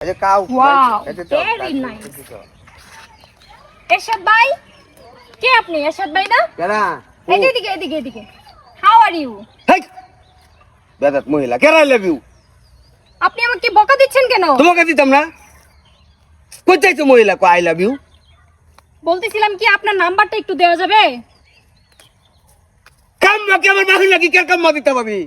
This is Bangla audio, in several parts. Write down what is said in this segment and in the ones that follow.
এই যে কাউ Wow, এই যে চল, very nice. এরশাদ ভাই, কে আপনি? এরশাদ ভাই না? কেনা এদিকে। How are you? হেই বেদাত মহিলা কেন আই লাভ ইউ আপনি আমাকে বকা দিচ্ছেন কেন? তোমাকে দিতাম না কই চাইছো মহিলা কো আই লাভ ইউ বলতেছিলাম কি আপনার নাম্বারটা একটু দেওয়া যাবে? কাম নাকি আমার বাকি নাকি কে কাম দিতে পাবি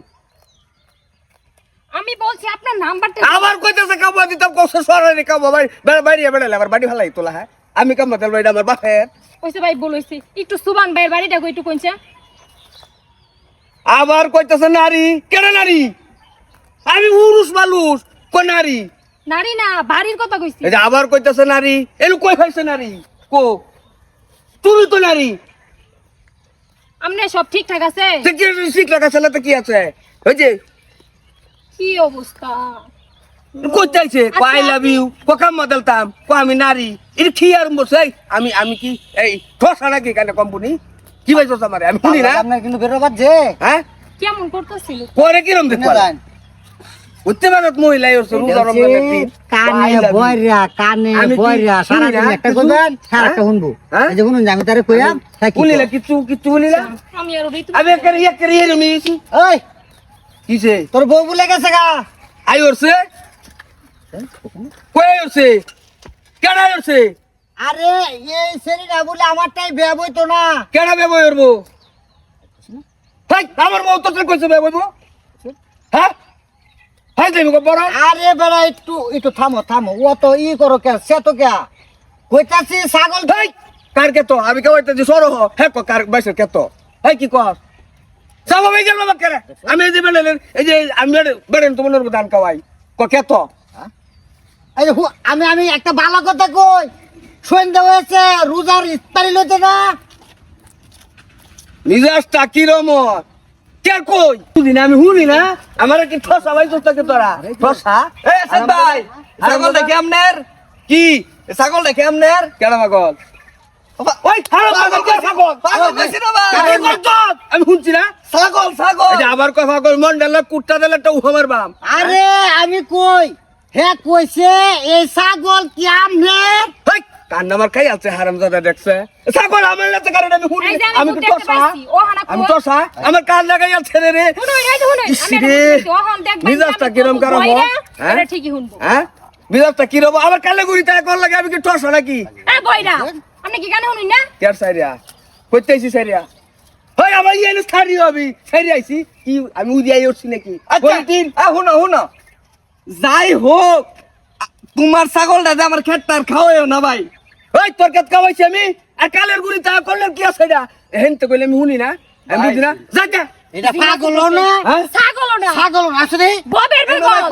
আমি বলছি আপনার নাম্বারটা আবার কইতেছে কাম দিতাম কষ্ট সরানি কাম ভাই বাইরে বেড়ালে আবার বাড়ি ফেলাই তোলা হ্যাঁ আমি কাম দিতাম এটা আমার বাপের কইছে ভাই বলইছি একটু সুবান ভাইয়ের বাড়িটা কই একটু কইছে। আবার কইতেছে নারী কেন নারী আমি উরুস মালুস কো নারী নারী না বাড়ির কথা কইছি। এই যে আবার কইতেছে নারী এলু কই খাইছে নারী কো তুমি তো নারী আমনে সব ঠিকঠাক আছে? ঠিক রাখা ছেলেতে কি আছে ওই যে কি অবস্থা? কই চাইছে কো আই লাভ ইউ কো কাম বদলতাম কো আমি নারী এটা কি আর বসে আমি কি এই ঠোসা নাকি কেন কোম্পানি কি ভাইছো আমারে আমি শুনি না আপনার কিন্তু বেরোবার যে হ্যাঁ কেমন করতেছিল? পরে কিরম দেখো জান উঠতে পারত মহিলা হচ্ছে রোজা রমজানের দিন কানে বয়রা আমি কি বয়রা শুনি সারা না? দিন একটা কইবেন সারা একটা শুনবো হ্যাঁ? এই যে শুনুন যে আমি তারে কইয়াম তাই কি বলিলা কিচ্ছু বলিলা আমি আর ওই আমি একের ইয়ে নিয়েছি ওই কিসে তোর বউ বলে গেছে গা আই ওরছে কই ওরছে কেন ওরছে আরে এই ছেলেটা বলে আমারটাই বিয়ে বইতো না কেন বেবই ওরবো হাই আমার বউ তো কইছে বেবইবো হ্যাঁ হাই দেবো বড় আরে বেড়া একটু থামো ও তো ই করো কে সে তো কে কইতাছি ছাগল হাই কার কে তো আমি কইতে যে সরো হ্যাঁ কার বাইছে কে তো হাই কি কর সব ভাই গেল বাবা কেন আমি এই যে বেলেন এই যে আমি বেড়েন তোমার দান কাওয়াই কে তো এই যে আমি একটা ভালো কথা কই সন্ধ্যা হয়েছে রোজার ইফতারি লইতে না নিজাসটা কিরম কে কই তুদিন আমি শুনি না আমার কি ঠসা ভাই তোকে তোরা ঠসা এ সাদ ভাই ছাগল দেখে আমনের কি ছাগল দেখে আমনের কেন পাগল ওই খারাপ পাগল কে ছাগল পাগল কইছি না ভাই আমি শুনছি না ছাগল এই যে আবার কথা পাগল মন্ডলা কুত্তা দিলে তো উহামার বাম আরে আমি কই হে কইছে এই ছাগল কি আমনের হেই কান নামার খাই আছে হারামজাদা দেখছে ছাগল আমার লাগতে কারণে আমি শুনি এই যে আমি আমি কি দেখতে ঠসা পাইছি, ও হানা আমি কই? ঠসা আমার কান লাগাই আছে রে শুনুন এই যে শুনুন ইস আমি রে, ওহন দেখবেন মিজাজটা কিরম কারো হো? হ্যাঁ? এটা ঠিকই শুনবো। হ্যাঁ বিজাবটা কি রব আমার কালে গুড়ি তা কর লাগে আমি কি ঠসা নাকি এ বইরা আপনি কি গানে শুনুন না? কেয়ার সাইরিয়া কইতেছি সাইরিয়া হই আমার ইয়ে নে সারি হবি সারি আইছি কি আমি উদিয়াই উঠছি নাকি বলিটিন হুনো যাই হোক তোমার ছাগলটা যে আমার খেতটার খাওয়ায়ও না ভাই ওই তোর খেত খাওয়াইছি আমি আর কালের গুড়ি তা করলে কি আছে এটা হেন তো কইলে আমি শুনি না আমি বুঝি না যাকে এটা পাগল না হ্যাঁ ছাগলও না ছাগল আসলে ববের বের কর